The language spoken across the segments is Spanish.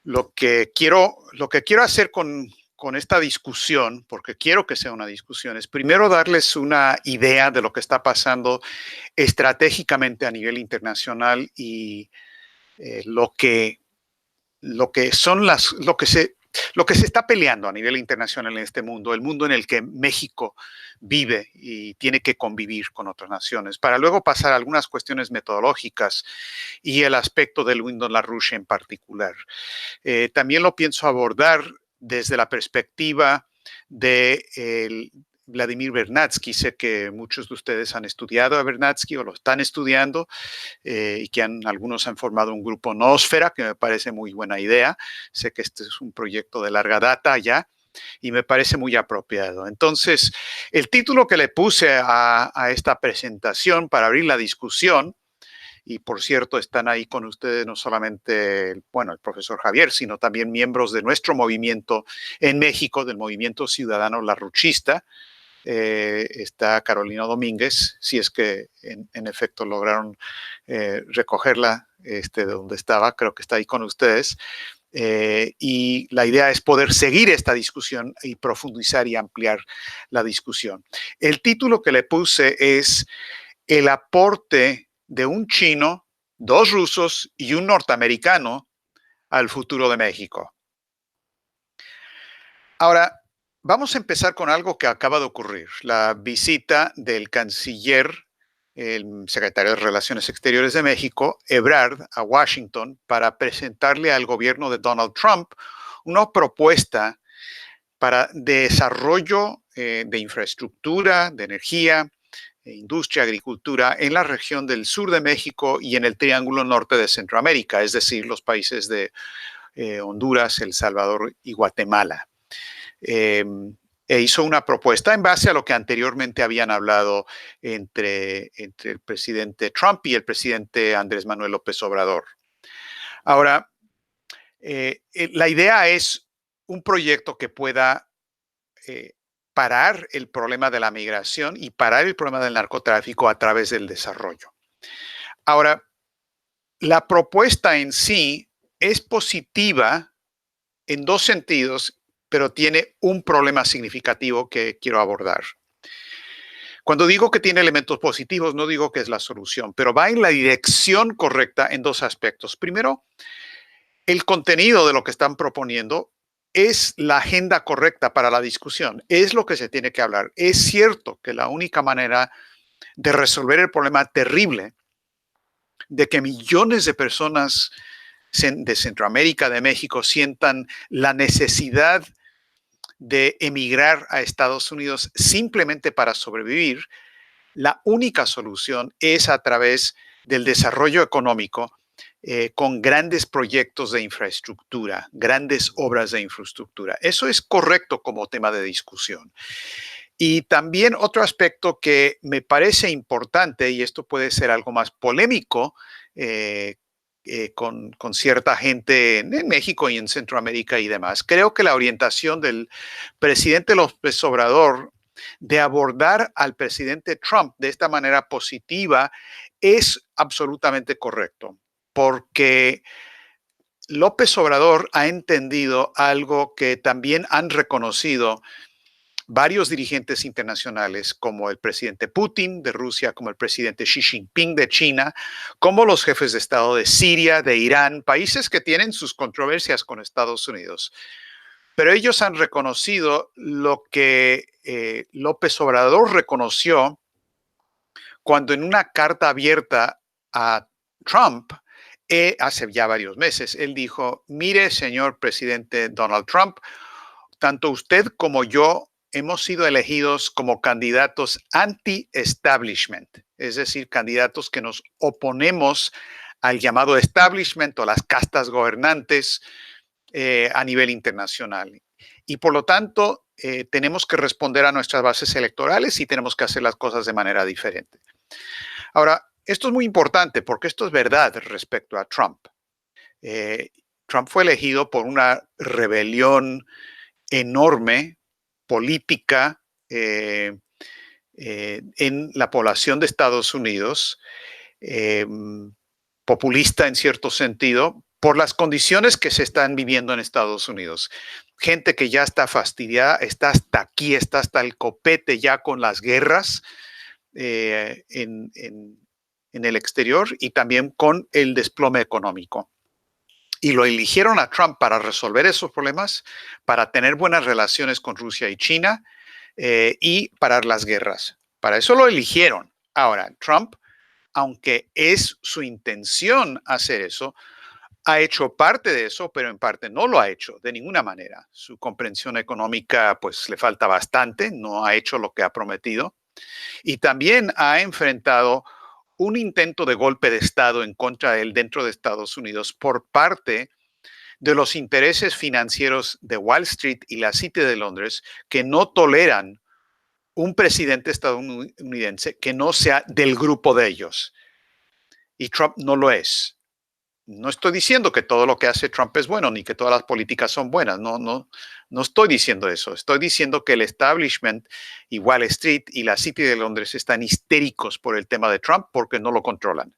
Lo que quiero hacer con esta discusión, porque quiero que sea una discusión, es primero darles una idea de lo que está pasando estratégicamente a nivel internacional y lo que se está peleando a nivel internacional en este mundo, el mundo en el que México vive y tiene que convivir con otras naciones, para luego pasar a algunas cuestiones metodológicas y el aspecto del Windows LaRouche en particular. También lo pienso abordar desde la perspectiva de Vladimir Vernadsky. Sé que muchos de ustedes han estudiado a Vernadsky o lo están estudiando y que algunos han formado un grupo Noósfera, que me parece muy buena idea. Sé que este es un proyecto de larga data ya y me parece muy apropiado. Entonces, el título que le puse a esta presentación para abrir la discusión, y por cierto, están ahí con ustedes no solamente, el profesor Javier, sino también miembros de nuestro movimiento en México, del Movimiento Ciudadano Larruchista. Está Carolina Domínguez, si es que en efecto lograron recogerla de donde estaba, creo que está ahí con ustedes. Y la idea es poder seguir esta discusión y profundizar y ampliar la discusión. El título que le puse es El aporte de un chino, dos rusos y un norteamericano al futuro de México. Ahora, vamos a empezar con algo que acaba de ocurrir, la visita del canciller, el secretario de Relaciones Exteriores de México, Ebrard, a Washington para presentarle al gobierno de Donald Trump una propuesta para desarrollo de infraestructura, de energía, industria, agricultura en la región del sur de México y en el Triángulo Norte de Centroamérica, es decir, los países de Honduras, El Salvador y Guatemala. E hizo una propuesta en base a lo que anteriormente habían hablado entre el presidente Trump y el presidente Andrés Manuel López Obrador. Ahora, la idea es un proyecto que pueda parar el problema de la migración y parar el problema del narcotráfico a través del desarrollo. Ahora, la propuesta en sí es positiva en dos sentidos, pero tiene un problema significativo que quiero abordar. Cuando digo que tiene elementos positivos, no digo que es la solución, pero va en la dirección correcta en dos aspectos. Primero, el contenido de lo que están proponiendo es la agenda correcta para la discusión, es lo que se tiene que hablar. Es cierto que la única manera de resolver el problema terrible de que millones de personas de Centroamérica, de México, sientan la necesidad de emigrar a Estados Unidos simplemente para sobrevivir, la única solución es a través del desarrollo económico con grandes proyectos de infraestructura, grandes obras de infraestructura. Eso es correcto como tema de discusión. Y también otro aspecto que me parece importante, y esto puede ser algo más polémico con cierta gente en México y en Centroamérica y demás, creo que la orientación del presidente López Obrador de abordar al presidente Trump de esta manera positiva es absolutamente correcto, porque López Obrador ha entendido algo que también han reconocido varios dirigentes internacionales, como el presidente Putin de Rusia, como el presidente Xi Jinping de China, como los jefes de Estado de Siria, de Irán, países que tienen sus controversias con Estados Unidos. Pero ellos han reconocido lo que López Obrador reconoció cuando en una carta abierta a Trump, hace ya varios meses, él dijo: mire, señor presidente Donald Trump, tanto usted como yo hemos sido elegidos como candidatos anti-establishment, es decir, candidatos que nos oponemos al llamado establishment o las castas gobernantes a nivel internacional. Y por lo tanto, tenemos que responder a nuestras bases electorales y tenemos que hacer las cosas de manera diferente. Ahora, esto es muy importante porque esto es verdad respecto a Trump. Trump fue elegido por una rebelión enorme política en la población de Estados Unidos, populista en cierto sentido, por las condiciones que se están viviendo en Estados Unidos. Gente que ya está fastidiada, está hasta aquí, está hasta el copete ya con las guerras eh, en, en- en el exterior y también con el desplome económico. Y lo eligieron a Trump para resolver esos problemas, para tener buenas relaciones con Rusia y China y parar las guerras. Para eso lo eligieron. Ahora, Trump, aunque es su intención hacer eso, ha hecho parte de eso, pero en parte no lo ha hecho de ninguna manera. Su comprensión económica pues le falta bastante, no ha hecho lo que ha prometido y también ha enfrentado un intento de golpe de Estado en contra de él dentro de Estados Unidos por parte de los intereses financieros de Wall Street y la City de Londres que no toleran un presidente estadounidense que no sea del grupo de ellos. Y Trump no lo es. No estoy diciendo que todo lo que hace Trump es bueno, ni que todas las políticas son buenas. No estoy diciendo eso. Estoy diciendo que el establishment y Wall Street y la City de Londres están histéricos por el tema de Trump porque no lo controlan.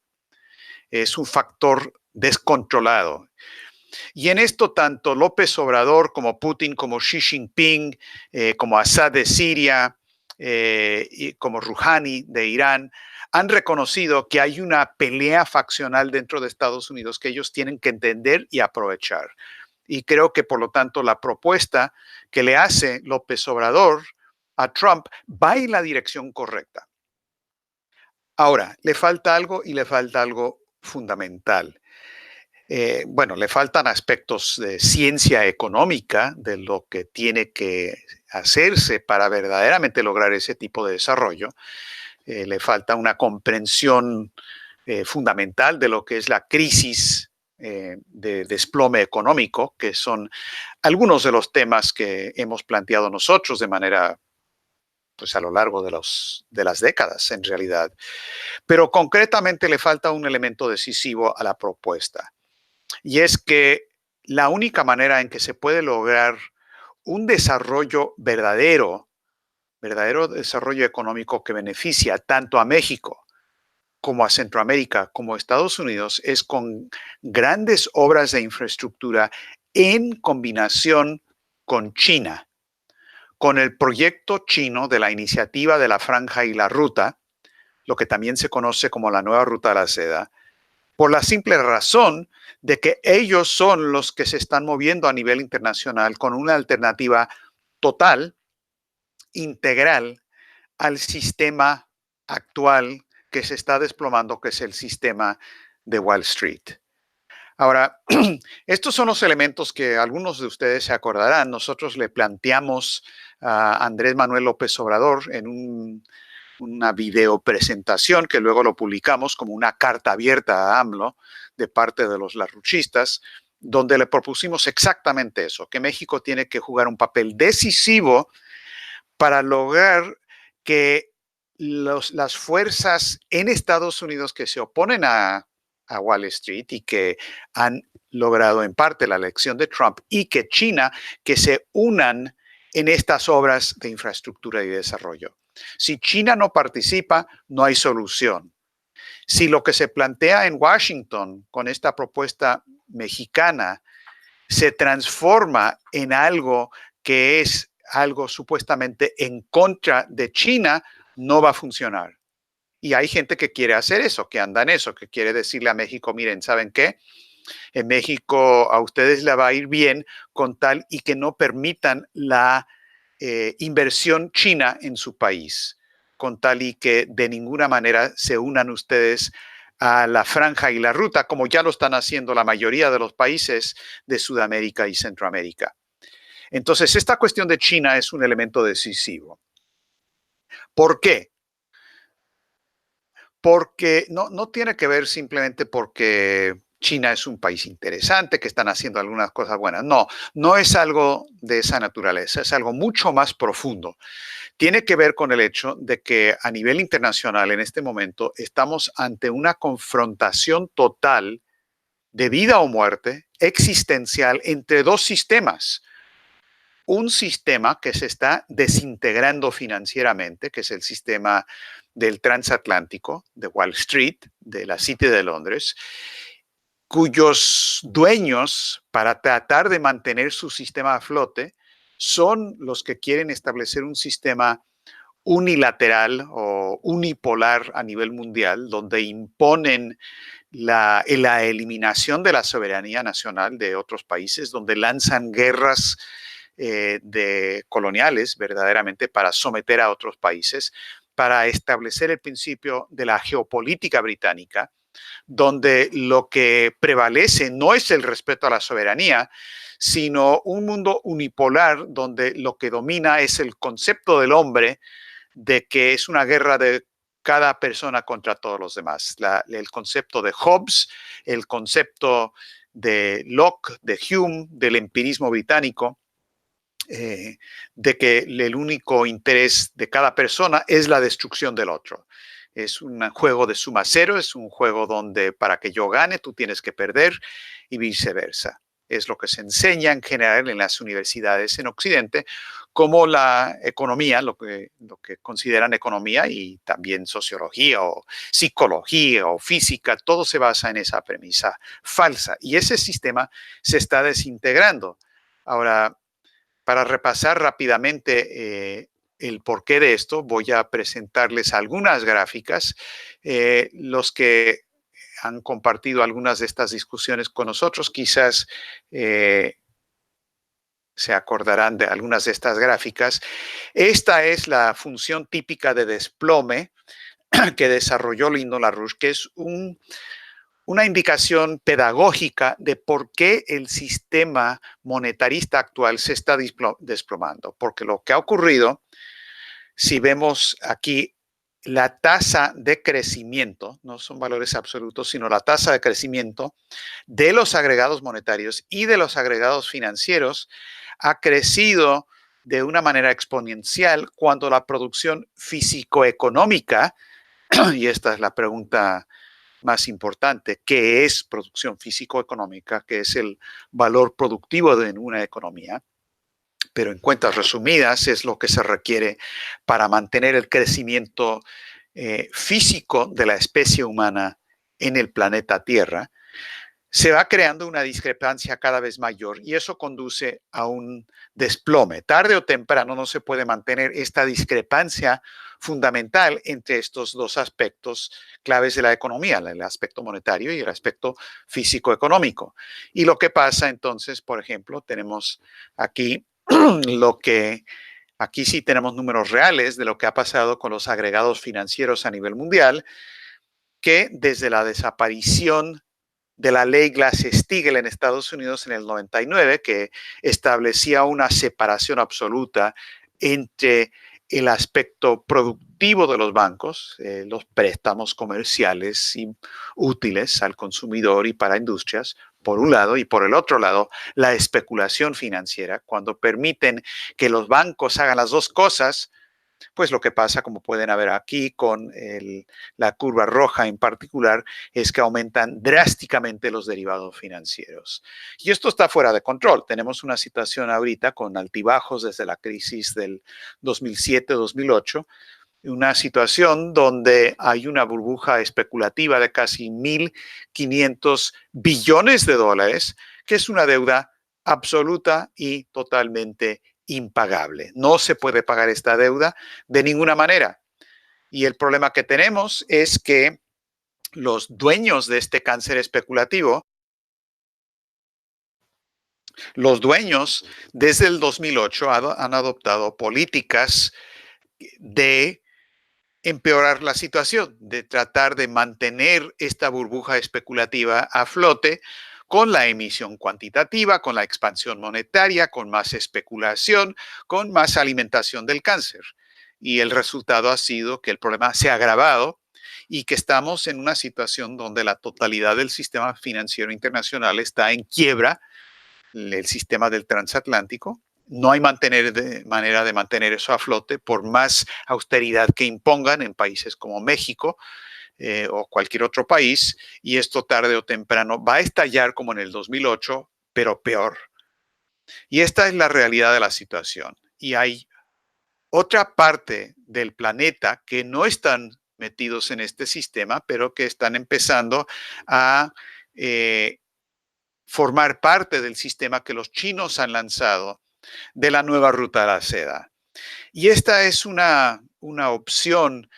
Es un factor descontrolado. Y en esto tanto López Obrador como Putin, como Xi Jinping, como Assad de Siria, y como Rouhani de Irán, han reconocido que hay una pelea faccional dentro de Estados Unidos que ellos tienen que entender y aprovechar. Y creo que por lo tanto la propuesta que le hace López Obrador a Trump va en la dirección correcta. Ahora, le falta algo y le falta algo fundamental. Bueno, le faltan aspectos de ciencia económica de lo que tiene que hacerse para verdaderamente lograr ese tipo de desarrollo. Le falta una comprensión fundamental de lo que es la crisis de desplome económico, que son algunos de los temas que hemos planteado nosotros de manera, pues a lo largo de las décadas en realidad. Pero concretamente le falta un elemento decisivo a la propuesta. Y es que la única manera en que se puede lograr un desarrollo verdadero desarrollo económico que beneficia tanto a México como a Centroamérica, como a Estados Unidos, es con grandes obras de infraestructura en combinación con China, con el proyecto chino de la iniciativa de la Franja y la Ruta, lo que también se conoce como la nueva Ruta de la Seda, por la simple razón de que ellos son los que se están moviendo a nivel internacional con una alternativa total, integral, al sistema actual que se está desplomando, que es el sistema de Wall Street. Ahora, estos son los elementos que algunos de ustedes se acordarán. Nosotros le planteamos a Andrés Manuel López Obrador en una video presentación que luego lo publicamos como una carta abierta a AMLO de parte de los larruchistas, donde le propusimos exactamente eso, que México tiene que jugar un papel decisivo para lograr que las fuerzas en Estados Unidos que se oponen a Wall Street y que han logrado en parte la elección de Trump y que China, que se unan en estas obras de infraestructura y desarrollo. Si China no participa, no hay solución. Si lo que se plantea en Washington con esta propuesta mexicana se transforma en algo que es algo supuestamente en contra de China, no va a funcionar. Y hay gente que quiere hacer eso, que anda en eso, que quiere decirle a México, miren, ¿saben qué? En México a ustedes le va a ir bien con tal y que no permitan la inversión china en su país, con tal y que de ninguna manera se unan ustedes a la franja y la ruta, como ya lo están haciendo la mayoría de los países de Sudamérica y Centroamérica. Entonces, esta cuestión de China es un elemento decisivo. ¿Por qué? Porque no tiene que ver simplemente porque China es un país interesante, que están haciendo algunas cosas buenas. No es algo de esa naturaleza, es algo mucho más profundo. Tiene que ver con el hecho de que a nivel internacional en este momento estamos ante una confrontación total de vida o muerte existencial entre dos sistemas. Un sistema que se está desintegrando financieramente, que es el sistema del transatlántico, de Wall Street, de la City de Londres, cuyos dueños, para tratar de mantener su sistema a flote, son los que quieren establecer un sistema unilateral o unipolar a nivel mundial, donde imponen la eliminación de la soberanía nacional de otros países, donde lanzan guerras coloniales verdaderamente para someter a otros países, para establecer el principio de la geopolítica británica, donde lo que prevalece no es el respeto a la soberanía, sino un mundo unipolar donde lo que domina es el concepto del hombre de que es una guerra de cada persona contra todos los demás. El concepto de Hobbes, el concepto de Locke, de Hume, del empirismo británico, de que el único interés de cada persona es la destrucción del otro. Es un juego de suma cero, es un juego donde para que yo gane tú tienes que perder y viceversa. Es lo que se enseña en general en las universidades en Occidente, como la economía, lo que consideran economía y también sociología o psicología o física, todo se basa en esa premisa falsa. Y ese sistema se está desintegrando. Ahora, para repasar rápidamente el porqué de esto, voy a presentarles algunas gráficas. Los que han compartido algunas de estas discusiones con nosotros, quizás se acordarán de algunas de estas gráficas. Esta es la función típica de desplome que desarrolló Lyndon LaRouche, que es una indicación pedagógica de por qué el sistema monetarista actual se está desplomando. Porque lo que ha ocurrido, si vemos aquí la tasa de crecimiento, no son valores absolutos, sino la tasa de crecimiento de los agregados monetarios y de los agregados financieros, ha crecido de una manera exponencial cuando la producción físico-económica, y esta es la pregunta más importante, ¿qué es producción físico-económica? ¿Qué es el valor productivo de una economía? Pero en cuentas resumidas es lo que se requiere para mantener el crecimiento físico de la especie humana en el planeta Tierra. Se va creando una discrepancia cada vez mayor y eso conduce a un desplome. Tarde o temprano no se puede mantener esta discrepancia fundamental entre estos dos aspectos claves de la economía, el aspecto monetario y el aspecto físico-económico. Y lo que pasa entonces, por ejemplo, tenemos aquí lo que aquí sí tenemos números reales de lo que ha pasado con los agregados financieros a nivel mundial, que desde la desaparición de la ley Glass-Steagall en Estados Unidos en el 99, que establecía una separación absoluta entre el aspecto productivo de los bancos, los préstamos comerciales y útiles al consumidor y para industrias, por un lado, y por el otro lado, la especulación financiera, cuando permiten que los bancos hagan las dos cosas, pues lo que pasa, como pueden ver aquí con la curva roja en particular, es que aumentan drásticamente los derivados financieros. Y esto está fuera de control. Tenemos una situación ahorita con altibajos desde la crisis del 2007-2008, una situación donde hay una burbuja especulativa de casi 1.500 billones de dólares, que es una deuda absoluta y totalmente impagable. No se puede pagar esta deuda de ninguna manera. Y el problema que tenemos es que los dueños de este cáncer especulativo, los dueños desde el 2008 han adoptado políticas de empeorar la situación, de tratar de mantener esta burbuja especulativa a flote con la emisión cuantitativa, con la expansión monetaria, con más especulación, con más alimentación del cáncer. Y el resultado ha sido que el problema se ha agravado y que estamos en una situación donde la totalidad del sistema financiero internacional está en quiebra, el sistema del transatlántico. No hay manera de mantener eso a flote por más austeridad que impongan en países como México o cualquier otro país, y esto tarde o temprano va a estallar como en el 2008, pero peor. Y esta es la realidad de la situación. Y hay otra parte del planeta que no están metidos en este sistema, pero que están empezando a formar parte del sistema que los chinos han lanzado de la nueva ruta de la seda. Y esta es una opción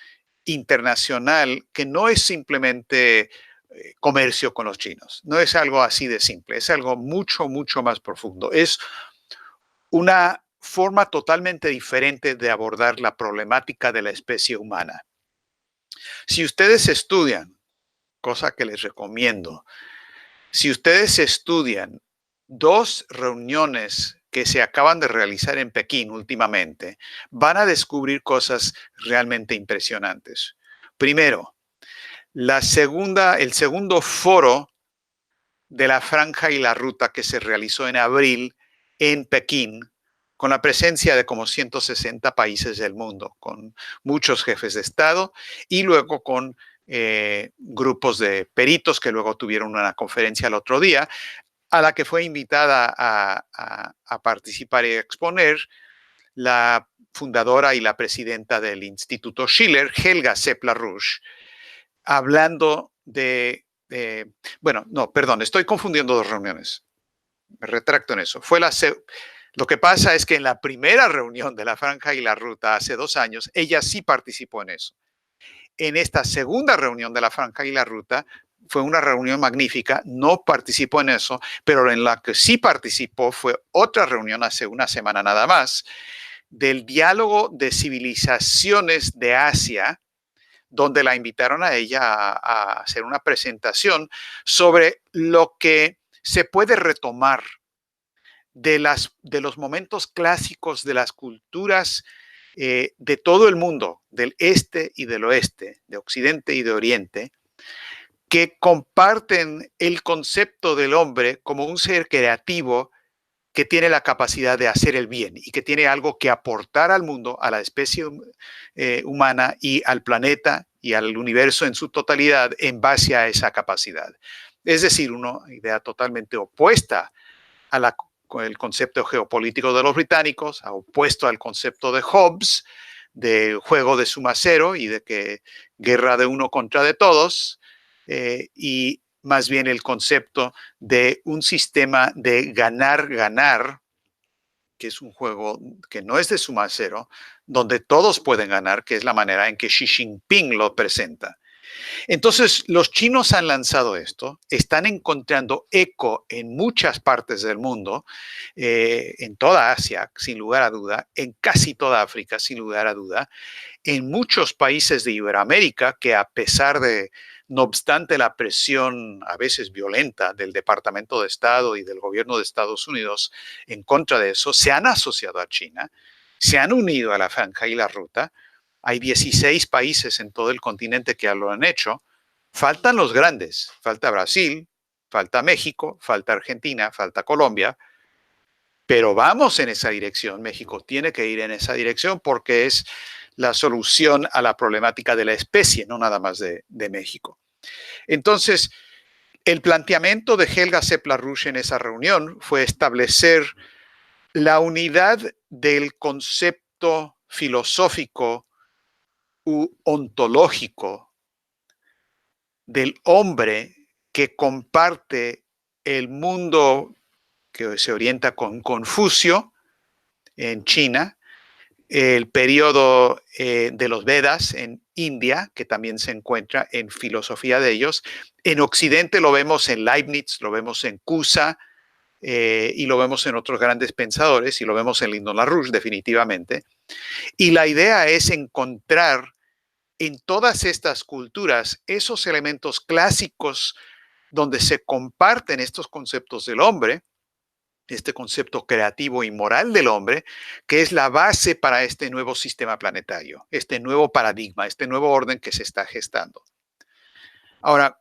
internacional que no es simplemente comercio con los chinos, no es algo así de simple, es algo mucho, mucho más profundo. Es una forma totalmente diferente de abordar la problemática de la especie humana. Si ustedes estudian, cosa que les recomiendo, si ustedes estudian dos reuniones que se acaban de realizar en Pekín últimamente, van a descubrir cosas realmente impresionantes. Primero, el segundo foro de la Franja y la Ruta que se realizó en abril en Pekín, con la presencia de como 160 países del mundo, con muchos jefes de Estado y luego con grupos de peritos que luego tuvieron una conferencia el otro día, a la que fue invitada a participar y a exponer la fundadora y la presidenta del Instituto Schiller, Helga Seppler-Rouge, hablando bueno, no, perdón, estoy confundiendo dos reuniones. Me retracto en eso. Lo que pasa es que en la primera reunión de la Franja y la Ruta hace 2 años, ella sí participó en eso. En esta segunda reunión de la Franja y la Ruta, fue una reunión magnífica, no participó en eso, pero en la que sí participó fue otra reunión hace una semana nada más, del diálogo de civilizaciones de Asia, donde la invitaron a ella a hacer una presentación sobre lo que se puede retomar de los momentos clásicos de las culturas de todo el mundo, del este y del oeste, de occidente y de oriente, que comparten el concepto del hombre como un ser creativo que tiene la capacidad de hacer el bien y que tiene algo que aportar al mundo, a la especie humana y al planeta y al universo en su totalidad en base a esa capacidad. Es decir, una idea totalmente opuesta a el concepto geopolítico de los británicos, opuesto al concepto de Hobbes, de juego de suma cero y de que guerra de uno contra de todos, y más bien el concepto de un sistema de ganar-ganar, que es un juego que no es de suma cero, donde todos pueden ganar, que es la manera en que Xi Jinping lo presenta. Entonces, los chinos han lanzado esto, están encontrando eco en muchas partes del mundo, en toda Asia, sin lugar a duda, en casi toda África, sin lugar a duda, en muchos países de Iberoamérica que a pesar de, no obstante la presión a veces violenta del Departamento de Estado y del gobierno de Estados Unidos en contra de eso, se han asociado a China, se han unido a la Franja y la Ruta. Hay 16 países en todo el continente que lo han hecho. Faltan los grandes, falta Brasil, falta México, falta Argentina, falta Colombia, pero vamos en esa dirección. México tiene que ir en esa dirección porque es la solución a la problemática de la especie, no nada más de México. Entonces, el planteamiento de Helga Seppler-Rouge en esa reunión fue establecer la unidad del concepto filosófico u ontológico del hombre que comparte el mundo que se orienta con Confucio en China, el periodo de los Vedas en India, que también se encuentra en filosofía de ellos. En Occidente lo vemos en Leibniz, lo vemos en Cusa, y lo vemos en otros grandes pensadores, y lo vemos en Lyndon LaRouche definitivamente. Y la idea es encontrar en todas estas culturas esos elementos clásicos donde se comparten estos conceptos del hombre, este concepto creativo y moral del hombre, que es la base para este nuevo sistema planetario, este nuevo paradigma, este nuevo orden que se está gestando. Ahora,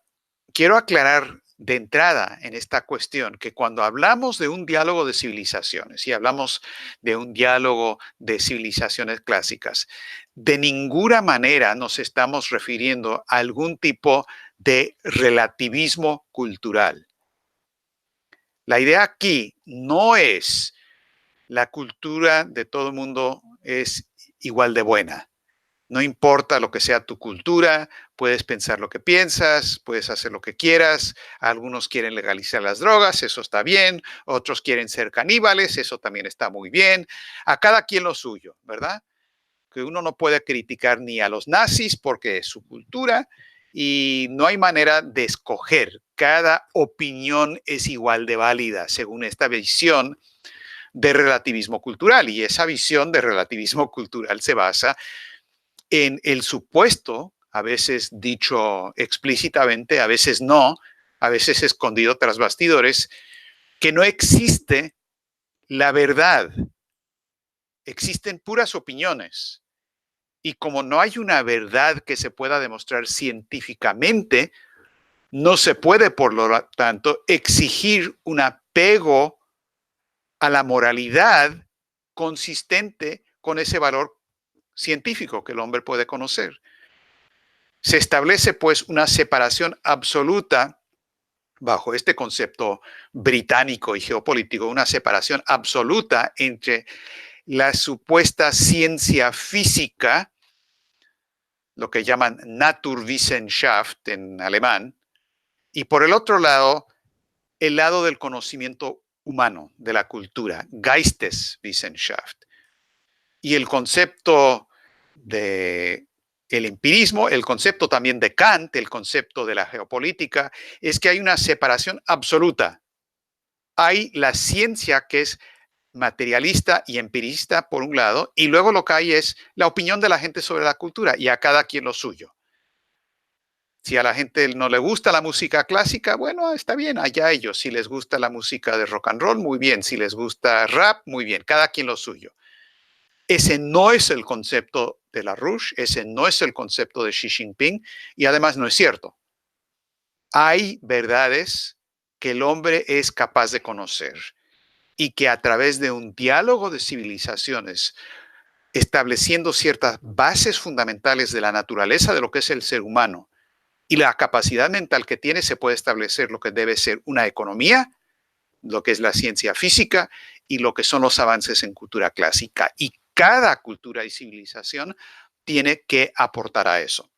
quiero aclarar de entrada en esta cuestión que cuando hablamos de un diálogo de civilizaciones y hablamos de un diálogo de civilizaciones clásicas, de ninguna manera nos estamos refiriendo a algún tipo de relativismo cultural. La idea aquí no es la cultura de todo el mundo es igual de buena. No importa lo que sea tu cultura, puedes pensar lo que piensas, puedes hacer lo que quieras. Algunos quieren legalizar las drogas, eso está bien. Otros quieren ser caníbales, eso también está muy bien. A cada quien lo suyo, ¿verdad? Que uno no puede criticar ni a los nazis porque es su cultura y no hay manera de escoger. Cada opinión es igual de válida según esta visión de relativismo cultural, y esa visión de relativismo cultural se basa en el supuesto, a veces dicho explícitamente, a veces no, a veces escondido tras bastidores, que no existe la verdad, existen puras opiniones. Y como no hay una verdad que se pueda demostrar científicamente, no se puede, por lo tanto, exigir un apego a la moralidad consistente con ese valor científico que el hombre puede conocer. Se establece pues una separación absoluta bajo este concepto británico y geopolítico, una separación absoluta entre la supuesta ciencia física, lo que llaman Naturwissenschaft en alemán, y por el otro lado, el lado del conocimiento humano, de la cultura, Geisteswissenschaft. Y el concepto de el empirismo, el concepto también de Kant, el concepto de la geopolítica, es que hay una separación absoluta. Hay la ciencia que es materialista y empirista por un lado, y luego lo que hay es la opinión de la gente sobre la cultura, y a cada quien lo suyo. Si a la gente no le gusta la música clásica, bueno, está bien, allá ellos. Si les gusta la música de rock and roll, muy bien. Si les gusta rap, muy bien. Cada quien lo suyo. Ese no es el concepto de LaRouche, ese no es el concepto de Xi Jinping, y además no es cierto. Hay verdades que el hombre es capaz de conocer y que a través de un diálogo de civilizaciones, estableciendo ciertas bases fundamentales de la naturaleza de lo que es el ser humano y la capacidad mental que tiene, se puede establecer lo que debe ser una economía, lo que es la ciencia física y lo que son los avances en cultura clásica. Y cada cultura y civilización tiene que aportar a eso.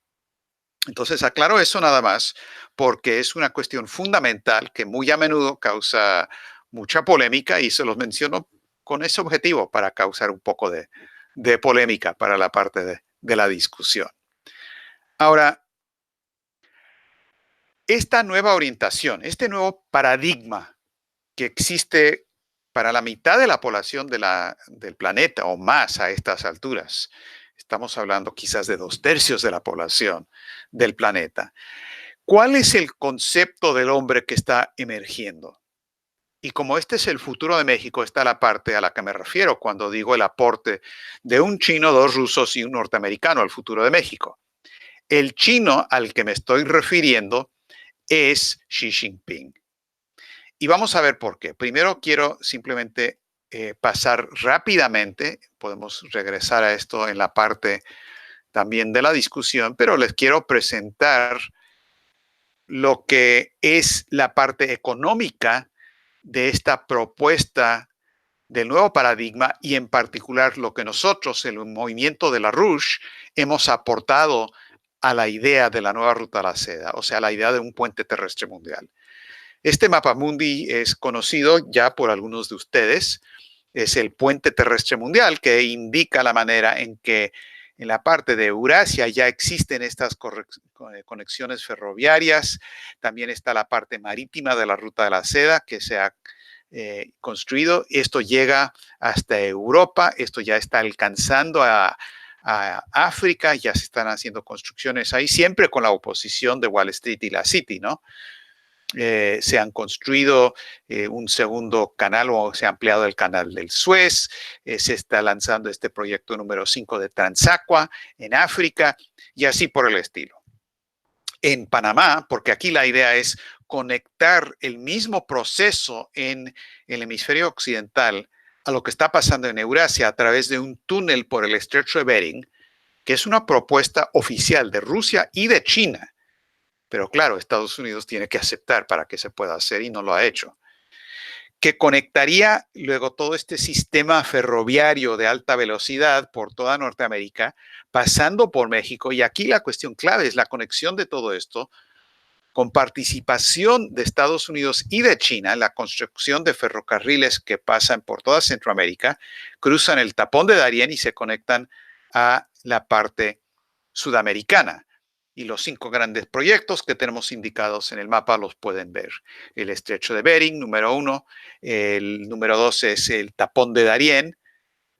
Entonces, aclaro eso nada más porque es una cuestión fundamental que muy a menudo causa mucha polémica, y se los menciono con ese objetivo, para causar un poco de polémica para la parte de la discusión. Ahora, esta nueva orientación, este nuevo paradigma que existe para la mitad de la población del planeta o más a estas alturas, estamos hablando quizás de 2/3 de la población del planeta. ¿Cuál es el concepto del hombre que está emergiendo? Y como este es el futuro de México, está la parte a la que me refiero cuando digo el aporte de un chino, dos rusos y un norteamericano al futuro de México. El chino al que me estoy refiriendo es Xi Jinping. Y vamos a ver por qué. Primero quiero simplemente pasar rápidamente, podemos regresar a esto en la parte también de la discusión, pero les quiero presentar lo que es la parte económica de esta propuesta del nuevo paradigma, y en particular lo que nosotros, el movimiento de LaRouche, hemos aportado a la idea de la nueva ruta a la seda, o sea, la idea de un puente terrestre mundial. Este mapamundi es conocido ya por algunos de ustedes. Es el puente terrestre mundial, que indica la manera en que en la parte de Eurasia ya existen estas conexiones ferroviarias. También está la parte marítima de la ruta de la seda que se ha construido. Esto llega hasta Europa, esto ya está alcanzando a África, ya se están haciendo construcciones ahí, siempre con la oposición de Wall Street y la City, ¿no? Se han construido un segundo canal, o se ha ampliado el canal del Suez, se está lanzando este proyecto número 5 de Transaqua en África, y así por el estilo. En Panamá, porque aquí la idea es conectar el mismo proceso en el hemisferio occidental a lo que está pasando en Eurasia a través de un túnel por el estrecho de Bering, que es una propuesta oficial de Rusia y de China. Pero claro, Estados Unidos tiene que aceptar para que se pueda hacer, y no lo ha hecho. que conectaría luego todo este sistema ferroviario de alta velocidad por toda Norteamérica, pasando por México. Y aquí la cuestión clave es la conexión de todo esto con participación de Estados Unidos y de China, la construcción de ferrocarriles que pasan por toda Centroamérica, cruzan el tapón de Darién y se conectan a la parte sudamericana. Y los 5 grandes proyectos que tenemos indicados en el mapa los pueden ver. El estrecho de Bering, número 1. El número 2 es el tapón de Darién.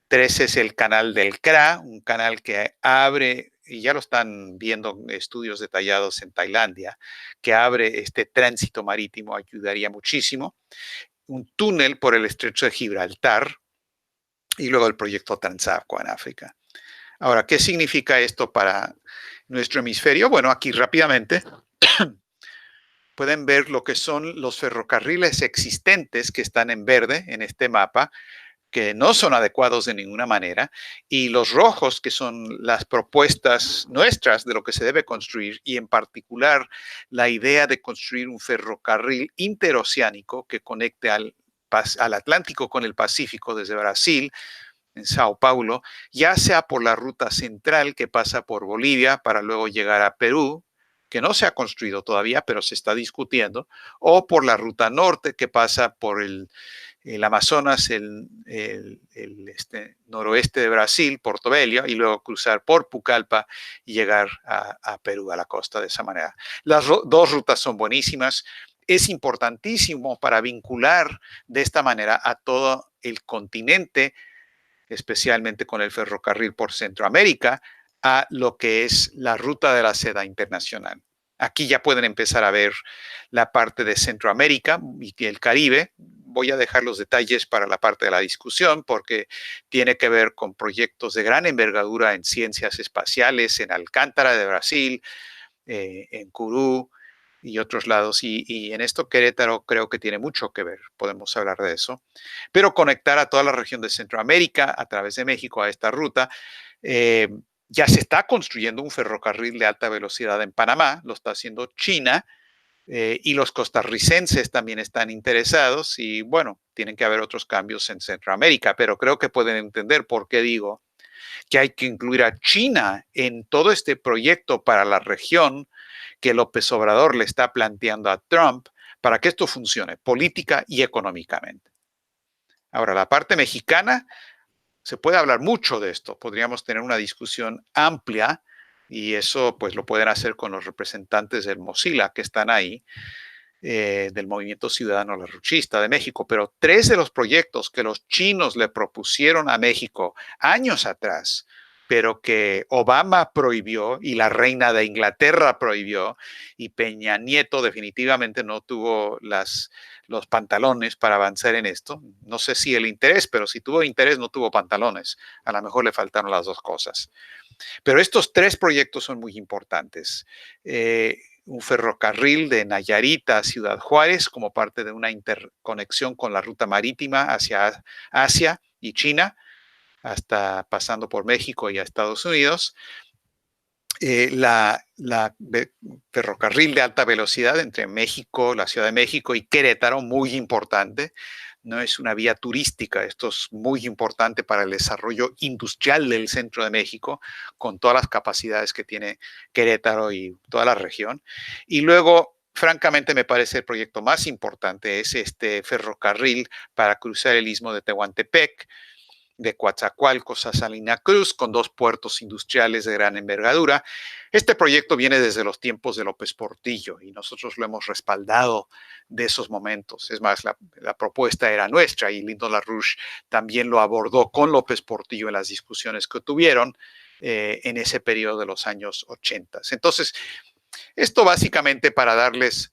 3 es el canal del CRA, un canal que abre, y ya lo están viendo estudios detallados en Tailandia, que abre este tránsito marítimo, ayudaría muchísimo. Un túnel por el estrecho de Gibraltar y luego el proyecto Transagua en África. Ahora, ¿qué significa esto para nuestro hemisferio? Bueno, aquí rápidamente pueden ver lo que son los ferrocarriles existentes que están en verde en este mapa, que no son adecuados de ninguna manera, y los rojos, que son las propuestas nuestras de lo que se debe construir, y en particular la idea de construir un ferrocarril interoceánico que conecte al Atlántico con el Pacífico desde Brasil, en Sao Paulo, ya sea por la ruta central que pasa por Bolivia para luego llegar a Perú, que no se ha construido todavía, pero se está discutiendo, o por la ruta norte que pasa por el Amazonas, noroeste de Brasil, Porto Velho, y luego cruzar por Pucallpa y llegar a Perú, a la costa de esa manera. Las dos rutas son buenísimas. Es importantísimo para vincular de esta manera a todo el continente, especialmente con el ferrocarril por Centroamérica, a lo que es la ruta de la seda internacional. Aquí ya pueden empezar a ver la parte de Centroamérica y el Caribe. Voy a dejar los detalles para la parte de la discusión porque tiene que ver con proyectos de gran envergadura en ciencias espaciales, en Alcántara de Brasil, en Kourou y otros lados. Y en esto Querétaro creo que tiene mucho que ver, podemos hablar de eso. Pero conectar a toda la región de Centroamérica a través de México a esta ruta. Eh, ya se está construyendo un ferrocarril de alta velocidad en Panamá, lo está haciendo China, y los costarricenses también están interesados y bueno, tienen que haber otros cambios en Centroamérica, pero creo que pueden entender por qué digo que hay que incluir a China en todo este proyecto para la región que López Obrador le está planteando a Trump para que esto funcione política y económicamente. Ahora, la parte mexicana, se puede hablar mucho de esto, podríamos tener una discusión amplia y eso pues lo pueden hacer con los representantes del Mozilla que están ahí, del Movimiento Ciudadano Lerrouchista de México, pero 3 de los proyectos que los chinos le propusieron a México años atrás, pero que Obama prohibió y la reina de Inglaterra prohibió y Peña Nieto definitivamente no tuvo los pantalones para avanzar en esto. No sé si el interés, pero si tuvo interés no tuvo pantalones. A lo mejor le faltaron las dos cosas. Pero estos 3 proyectos son muy importantes. Un ferrocarril de Nayarit a Ciudad Juárez como parte de una interconexión con la ruta marítima hacia Asia y China, hasta pasando por México y a Estados Unidos. La ferrocarril de alta velocidad entre México, la Ciudad de México y Querétaro, muy importante. No es una vía turística, esto es muy importante para el desarrollo industrial del centro de México, con todas las capacidades que tiene Querétaro y toda la región. Y luego, francamente, me parece el proyecto más importante es este ferrocarril para cruzar el istmo de Tehuantepec, de Coatzacoalcos a Salina Cruz, con 2 puertos industriales de gran envergadura. Este proyecto viene desde los tiempos de López Portillo y nosotros lo hemos respaldado de esos momentos. Es más, la propuesta era nuestra y Lyndon LaRouche también lo abordó con López Portillo en las discusiones que tuvieron en ese periodo de los años 80. Entonces, esto básicamente para darles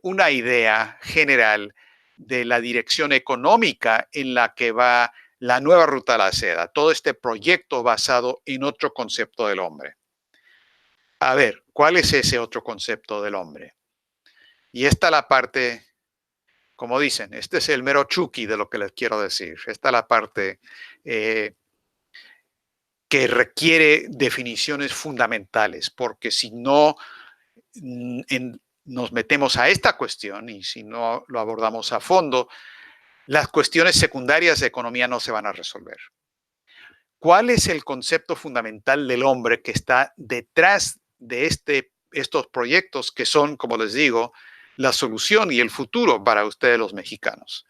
una idea general de la dirección económica en la que va la nueva ruta a la seda, todo este proyecto basado en otro concepto del hombre. A ver, ¿cuál es ese otro concepto del hombre? Y esta la parte, como dicen, este es el mero chuki de lo que les quiero decir. Esta es la parte que requiere definiciones fundamentales, porque si no nos metemos a esta cuestión y si no lo abordamos a fondo, las cuestiones secundarias de economía no se van a resolver. ¿Cuál es el concepto fundamental del hombre que está detrás de estos proyectos que son, como les digo, la solución y el futuro para ustedes los mexicanos?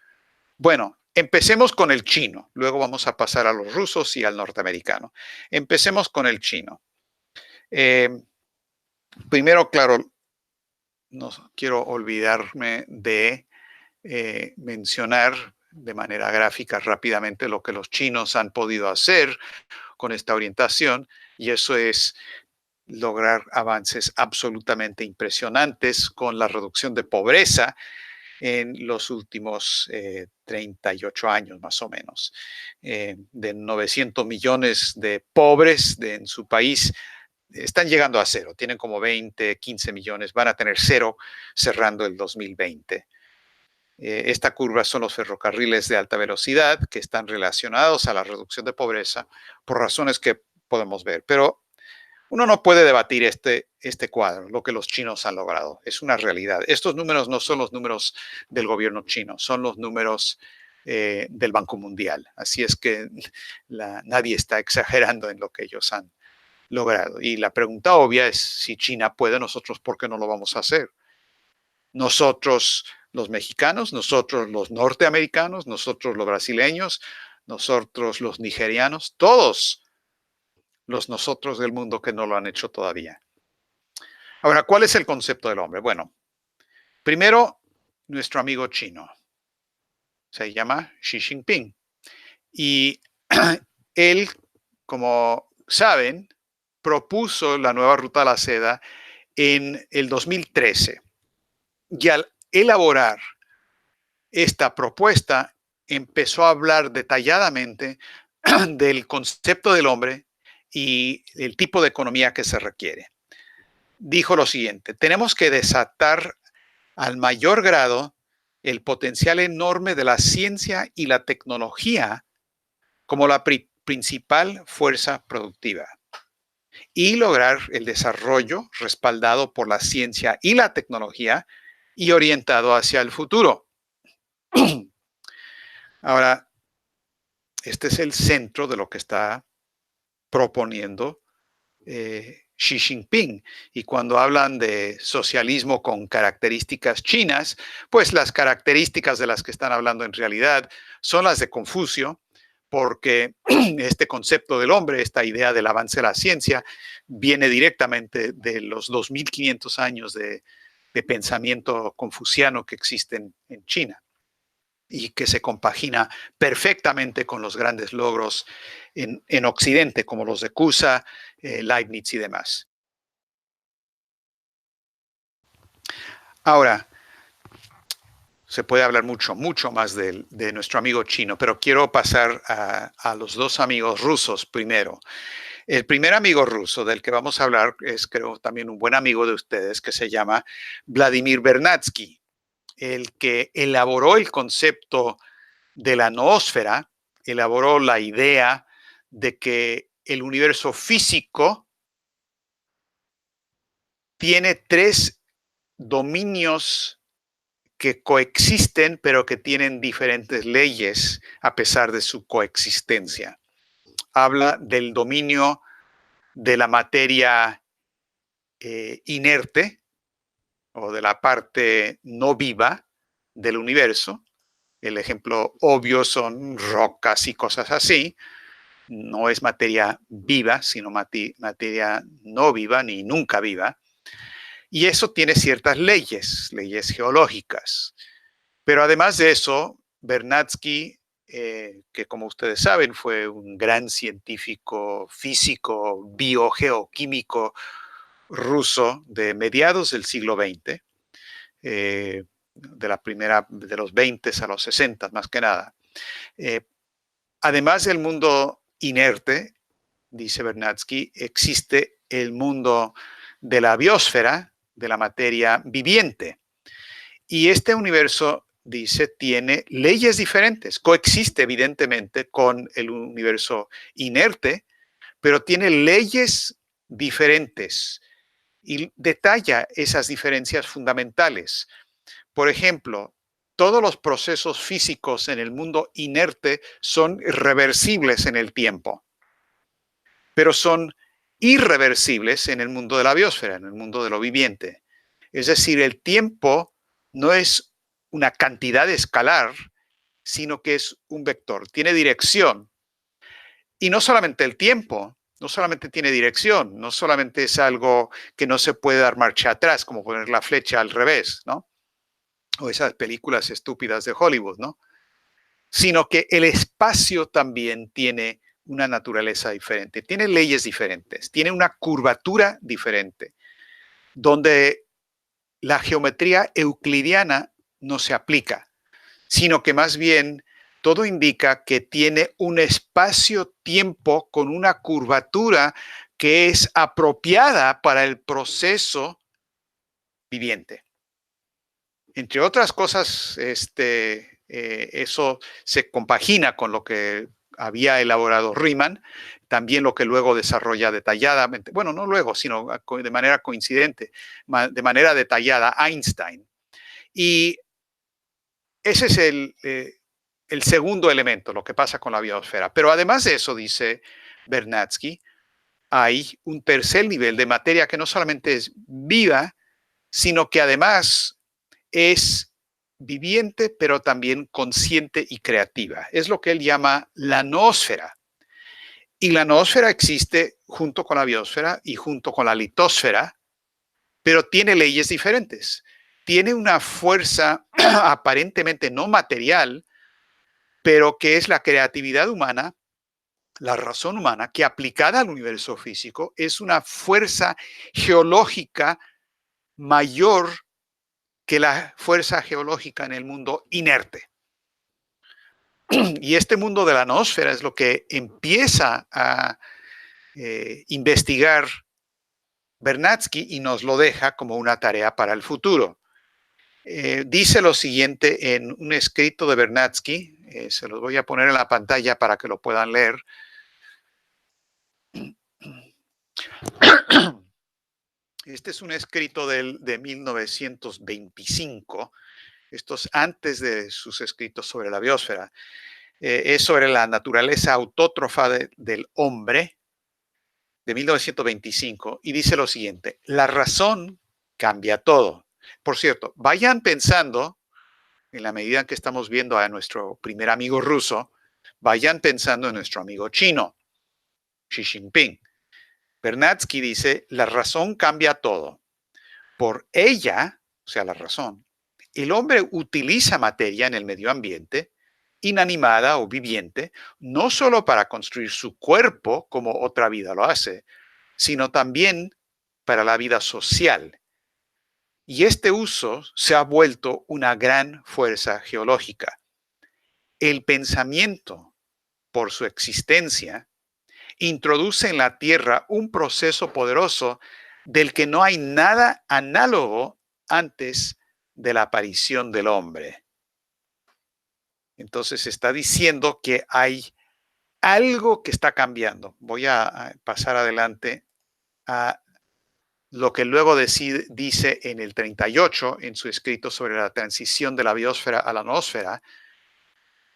Bueno, empecemos con el chino, luego vamos a pasar a los rusos y al norteamericano. Empecemos con el chino. Eh, Primero, claro, no quiero olvidarme de mencionar de manera gráfica rápidamente lo que los chinos han podido hacer con esta orientación, y eso es lograr avances absolutamente impresionantes con la reducción de pobreza en los últimos 38 años más o menos. De 900 millones de pobres en su país, están llegando a cero, tienen como 20, 15 millones, van a tener cero cerrando el 2020. Esta curva son los ferrocarriles de alta velocidad que están relacionados a la reducción de pobreza por razones que podemos ver. Pero uno no puede debatir este cuadro, lo que los chinos han logrado. Es una realidad. Estos números no son los números del gobierno chino, son los números del Banco Mundial. Así es que nadie está exagerando en lo que ellos han logrado. Y la pregunta obvia es, si China puede, nosotros, ¿por qué no lo vamos a hacer? Nosotros los mexicanos, nosotros los norteamericanos, nosotros los brasileños, nosotros los nigerianos, todos los nosotros del mundo que no lo han hecho todavía. Ahora, ¿cuál es el concepto del hombre? Bueno, primero, nuestro amigo chino. Se llama Xi Jinping. Y él, como saben, propuso la nueva ruta a la seda en el 2013. Y al elaborar esta propuesta, empezó a hablar detalladamente del concepto del hombre y el tipo de economía que se requiere. Dijo lo siguiente: tenemos que desatar al mayor grado el potencial enorme de la ciencia y la tecnología como la principal fuerza productiva y lograr el desarrollo respaldado por la ciencia y la tecnología y orientado hacia el futuro. Ahora, este es el centro de lo que está proponiendo Xi Jinping. Y cuando hablan de socialismo con características chinas, pues las características de las que están hablando en realidad son las de Confucio, porque este concepto del hombre, esta idea del avance de la ciencia, viene directamente de los 2500 años de pensamiento confuciano que existen en China y que se compagina perfectamente con los grandes logros en Occidente, como los de Cusa, Leibniz y demás. Ahora, se puede hablar mucho más de nuestro amigo chino, pero quiero pasar a los dos amigos rusos primero. El primer amigo ruso del que vamos a hablar es, creo, también un buen amigo de ustedes, que se llama Vladimir Vernadsky, el que elaboró el concepto de la noósfera, elaboró la idea de que el universo físico tiene tres dominios que coexisten, pero que tienen diferentes leyes a pesar de su coexistencia. Habla del dominio de la materia inerte o de la parte no viva del universo. El ejemplo obvio son rocas y cosas así. No es materia viva, sino materia no viva ni nunca viva. Y eso tiene ciertas leyes geológicas. Pero además de eso, Vernadsky, que como ustedes saben fue un gran científico físico, biogeoquímico ruso de mediados del siglo XX, de los 20 a los 60 más que nada. Además del mundo inerte, dice Vernadsky, existe el mundo de la biosfera, de la materia viviente. Y este universo, dice, tiene leyes diferentes. Coexiste evidentemente con el universo inerte, pero tiene leyes diferentes y detalla esas diferencias fundamentales. Por ejemplo, todos los procesos físicos en el mundo inerte son reversibles en el tiempo, pero son irreversibles en el mundo de la biosfera, en el mundo de lo viviente. Es decir, el tiempo no es una cantidad escalar, sino que es un vector, tiene dirección. Y no solamente el tiempo, no solamente tiene dirección, no solamente es algo que no se puede dar marcha atrás, como poner la flecha al revés, ¿no? O esas películas estúpidas de Hollywood, ¿no? Sino que el espacio también tiene una naturaleza diferente, tiene leyes diferentes, tiene una curvatura diferente, donde la geometría euclidiana no se aplica, sino que más bien todo indica que tiene un espacio-tiempo con una curvatura que es apropiada para el proceso viviente. Entre otras cosas, eso se compagina con lo que había elaborado Riemann, también lo que luego desarrolla detalladamente, bueno, no luego, sino de manera coincidente, de manera detallada Einstein. Y ese es el segundo elemento, lo que pasa con la biosfera. Pero además de eso, dice Vernadsky, hay un tercer nivel de materia que no solamente es viva, sino que además es viviente, pero también consciente y creativa. Es lo que él llama la noósfera. Y la noósfera existe junto con la biosfera y junto con la litosfera, pero tiene leyes diferentes. Tiene una fuerza aparentemente no material, pero que es la creatividad humana, la razón humana, que aplicada al universo físico es una fuerza geológica mayor que la fuerza geológica en el mundo inerte. Y este mundo de la noósfera es lo que empieza a investigar Vernadsky y nos lo deja como una tarea para el futuro. Dice lo siguiente en un escrito de Vernadsky, se los voy a poner en la pantalla para que lo puedan leer. Este es un escrito de 1925. Esto es antes de sus escritos sobre la biosfera. Es sobre la naturaleza autótrofa del hombre, de 1925, y dice lo siguiente: la razón cambia todo. Por cierto, vayan pensando, en la medida en que estamos viendo a nuestro primer amigo ruso, vayan pensando en nuestro amigo chino, Xi Jinping. Vernadsky dice, la razón cambia todo. Por ella, o sea, la razón, el hombre utiliza materia en el medio ambiente, inanimada o viviente, no solo para construir su cuerpo, como otra vida lo hace, sino también para la vida social. Y este uso se ha vuelto una gran fuerza geológica. El pensamiento, por su existencia, introduce en la Tierra un proceso poderoso del que no hay nada análogo antes de la aparición del hombre. Entonces está diciendo que hay algo que está cambiando. Voy a pasar adelante a lo que luego dice en el 38, en su escrito sobre la transición de la biosfera a la noósfera,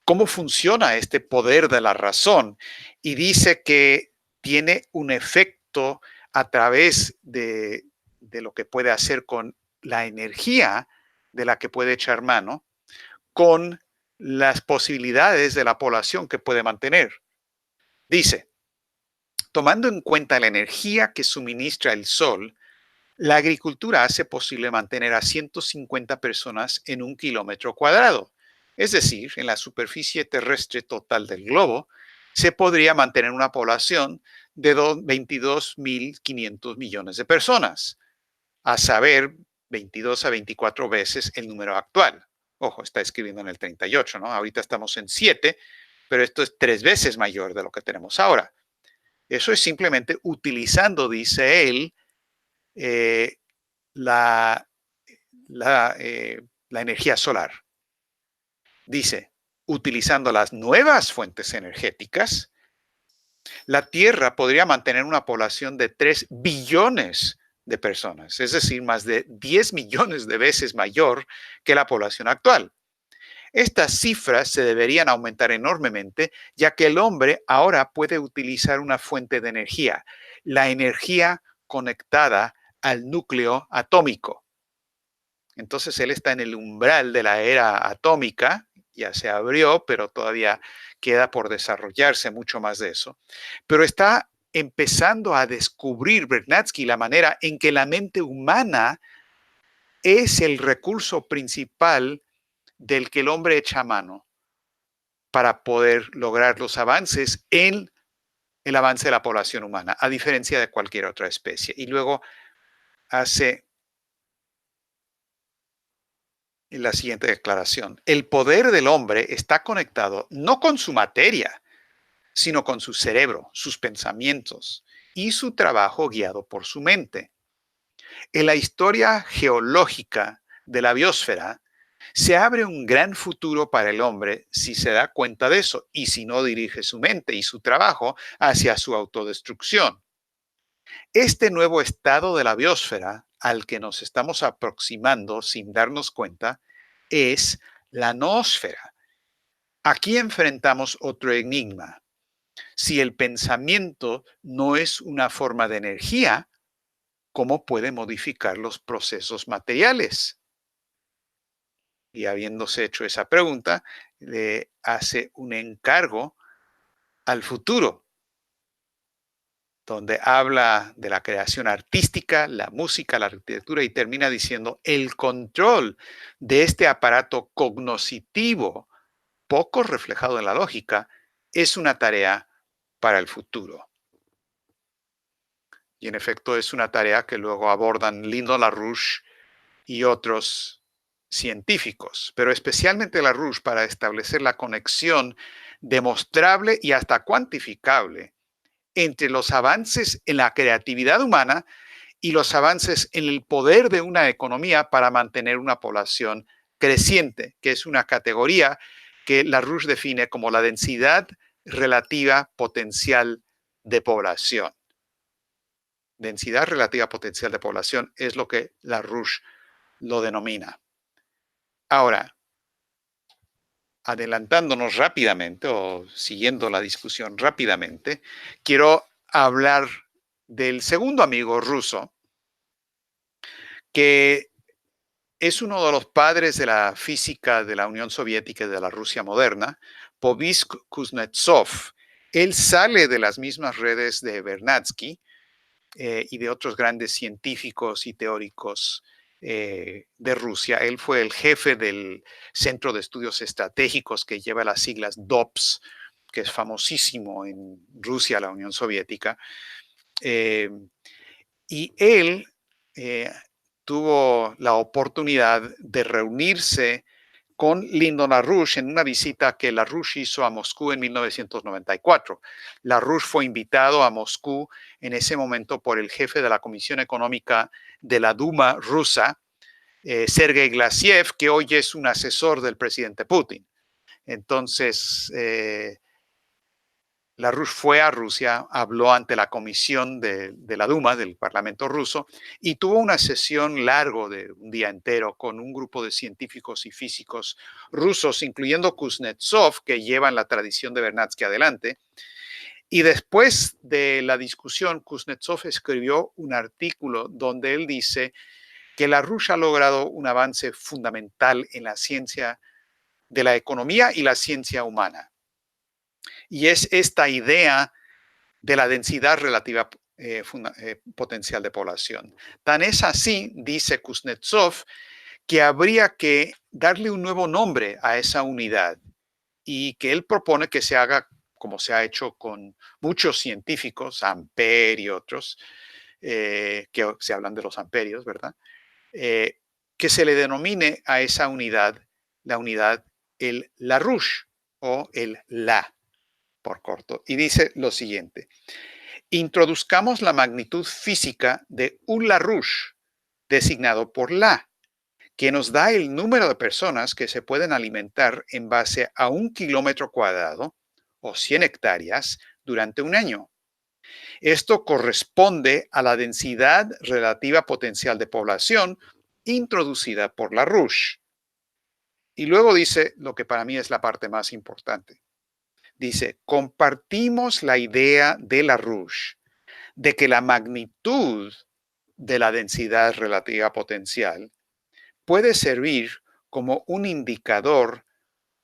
cómo funciona este poder de la razón. Y dice que tiene un efecto a través de lo que puede hacer con la energía de la que puede echar mano, con las posibilidades de la población que puede mantener. Dice, tomando en cuenta la energía que suministra el sol, la agricultura hace posible mantener a 150 personas en 1 kilómetro cuadrado. Es decir, en la superficie terrestre total del globo, se podría mantener una población de 22.500 millones de personas, a saber, 22 a 24 veces el número actual. Ojo, está escribiendo en el 38, ¿no? Ahorita estamos en 7, pero esto es 3 veces mayor de lo que tenemos ahora. Eso es simplemente utilizando, dice él, la energía solar. Dice, utilizando las nuevas fuentes energéticas, la Tierra podría mantener una población de 3 billones de personas, es decir, más de 10 millones de veces mayor que la población actual. Estas cifras se deberían aumentar enormemente, ya que el hombre ahora puede utilizar una fuente de energía, la energía conectada al núcleo atómico. Entonces él está en el umbral de la era atómica, ya se abrió, pero todavía queda por desarrollarse mucho más de eso. Pero está empezando a descubrir Vernadsky la manera en que la mente humana es el recurso principal del que el hombre echa mano para poder lograr los avances en el avance de la población humana, a diferencia de cualquier otra especie. Y luego hace la siguiente declaración: el poder del hombre está conectado no con su materia, sino con su cerebro, sus pensamientos y su trabajo guiado por su mente. En la historia geológica de la biosfera, se abre un gran futuro para el hombre si se da cuenta de eso y si no dirige su mente y su trabajo hacia su autodestrucción. Este nuevo estado de la biosfera al que nos estamos aproximando sin darnos cuenta es la noósfera. Aquí enfrentamos otro enigma. Si el pensamiento no es una forma de energía, ¿cómo puede modificar los procesos materiales? Y habiéndose hecho esa pregunta, le hace un encargo al futuro, donde habla de la creación artística, la música, la arquitectura y termina diciendo: el control de este aparato cognoscitivo, poco reflejado en la lógica, es una tarea para el futuro. Y en efecto es una tarea que luego abordan Lyndon LaRouche y otros científicos, pero especialmente LaRouche, para establecer la conexión demostrable y hasta cuantificable entre los avances en la creatividad humana y los avances en el poder de una economía para mantener una población creciente, que es una categoría que LaRouche define como la densidad relativa potencial de población. Densidad relativa potencial de población es lo que LaRouche lo denomina. Ahora, adelantándonos rápidamente o siguiendo la discusión rápidamente, quiero hablar del segundo amigo ruso, que es uno de los padres de la física de la Unión Soviética y de la Rusia moderna, Boris Kuznetsov. Él sale de las mismas redes de Vernadsky y de otros grandes científicos y teóricos de Rusia. Él fue el jefe del Centro de Estudios Estratégicos que lleva las siglas DOPS, que es famosísimo en Rusia, la Unión Soviética. Eh, y él eh, tuvo la oportunidad de reunirse con Lyndon LaRouche en una visita que LaRouche hizo a Moscú en 1994. LaRouche fue invitado a Moscú en ese momento por el jefe de la Comisión Económica de la Duma rusa, Sergei Glasiev, que hoy es un asesor del presidente Putin. Entonces, LaRouche fue a Rusia, habló ante la comisión de la Duma, del Parlamento ruso, y tuvo una sesión largo de un día entero con un grupo de científicos y físicos rusos, incluyendo Kuznetsov, que llevan la tradición de Vernadsky adelante. Y después de la discusión, Kuznetsov escribió un artículo donde él dice que LaRouche ha logrado un avance fundamental en la ciencia de la economía y la ciencia humana. Y es esta idea de la densidad relativa potencial de población. Tan es así, dice Kuznetsov, que habría que darle un nuevo nombre a esa unidad y que él propone que se haga como se ha hecho con muchos científicos, Ampère y otros, que se hablan de los amperios, ¿verdad? Que se le denomine a esa unidad, la unidad, el LaRouche o el La, por corto. Y dice lo siguiente: introduzcamos la magnitud física de un LaRouche designado por La, que nos da el número de personas que se pueden alimentar en base a 1 km² o 100 hectáreas durante un año. Esto corresponde a la densidad relativa potencial de población introducida por LaRouche. Y luego dice lo que para mí es la parte más importante. Dice, compartimos la idea de LaRouche de que la magnitud de la densidad relativa potencial puede servir como un indicador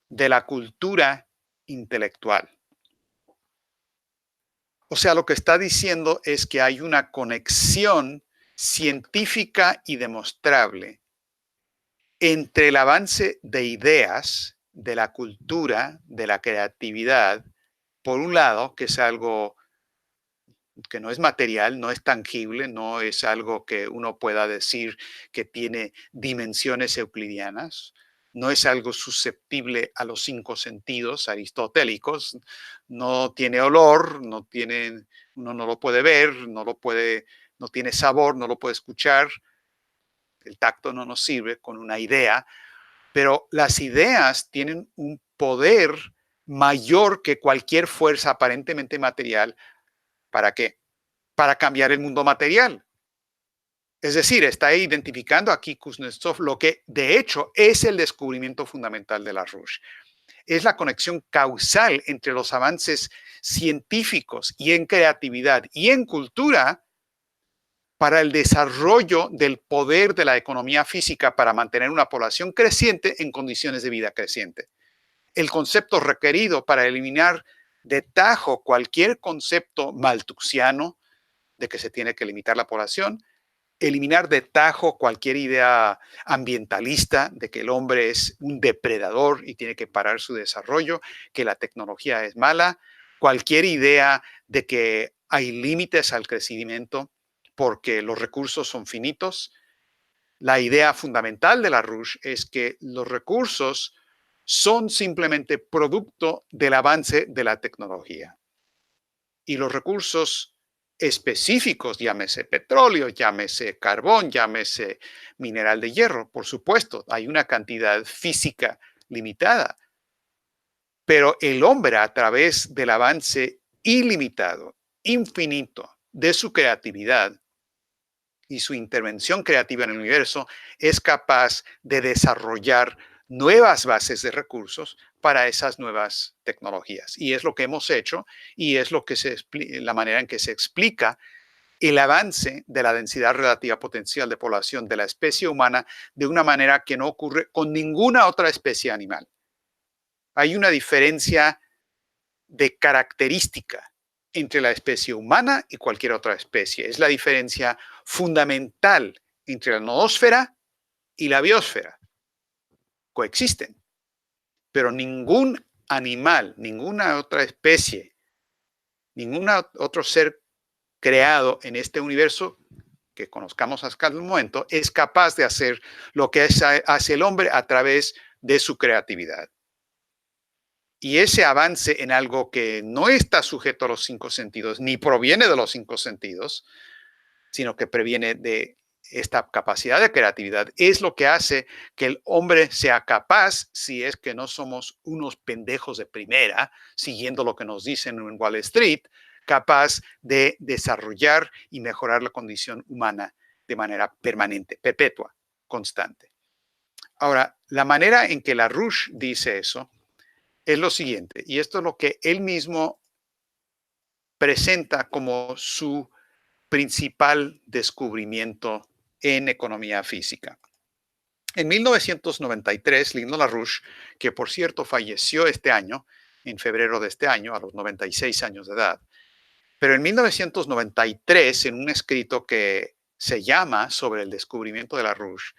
de la cultura intelectual. O sea, lo que está diciendo es que hay una conexión científica y demostrable entre el avance de ideas, de la cultura, de la creatividad, por un lado, que es algo que no es material, no es tangible, no es algo que uno pueda decir que tiene dimensiones euclidianas, no es algo susceptible a los cinco sentidos aristotélicos, no tiene olor, uno no lo puede ver, no tiene sabor, no lo puede escuchar, el tacto no nos sirve con una idea, pero las ideas tienen un poder mayor que cualquier fuerza aparentemente material. ¿Para qué? Para cambiar el mundo material. Es decir, está identificando aquí Kuznetsov lo que de hecho es el descubrimiento fundamental de LaRouche. Es la conexión causal entre los avances científicos y en creatividad y en cultura para el desarrollo del poder de la economía física para mantener una población creciente en condiciones de vida creciente. El concepto requerido para eliminar de tajo cualquier concepto malthusiano de que se tiene que limitar la población, eliminar de tajo cualquier idea ambientalista de que el hombre es un depredador y tiene que parar su desarrollo, que la tecnología es mala, cualquier idea de que hay límites al crecimiento porque los recursos son finitos. La idea fundamental de LaRouche es que los recursos son simplemente producto del avance de la tecnología. Y los recursos específicos, llámese petróleo, llámese carbón, llámese mineral de hierro, por supuesto, hay una cantidad física limitada, pero el hombre a través del avance ilimitado, infinito de su creatividad y su intervención creativa en el universo es capaz de desarrollar nuevas bases de recursos para esas nuevas tecnologías. Y es lo que hemos hecho y es lo que la manera en que se explica el avance de la densidad relativa potencial de población de la especie humana de una manera que no ocurre con ninguna otra especie animal. Hay una diferencia de característica entre la especie humana y cualquier otra especie. Es la diferencia fundamental entre la noósfera y la biosfera. Coexisten, pero ningún animal, ninguna otra especie, ningún otro ser creado en este universo que conozcamos hasta el momento es capaz de hacer lo que hace el hombre a través de su creatividad. Y ese avance en algo que no está sujeto a los cinco sentidos, ni proviene de los cinco sentidos, sino que previene de esta capacidad de creatividad, es lo que hace que el hombre sea capaz, si es que no somos unos pendejos de primera, siguiendo lo que nos dicen en Wall Street, capaz de desarrollar y mejorar la condición humana de manera permanente, perpetua, constante. Ahora, la manera en que LaRouche dice eso es lo siguiente, y esto es lo que él mismo presenta como su principal descubrimiento en economía física. En 1993, Lino LaRouche, que por cierto falleció este año, en febrero de este año, a los 96 años de edad, pero en 1993, en un escrito que se llama Sobre el descubrimiento de LaRouche,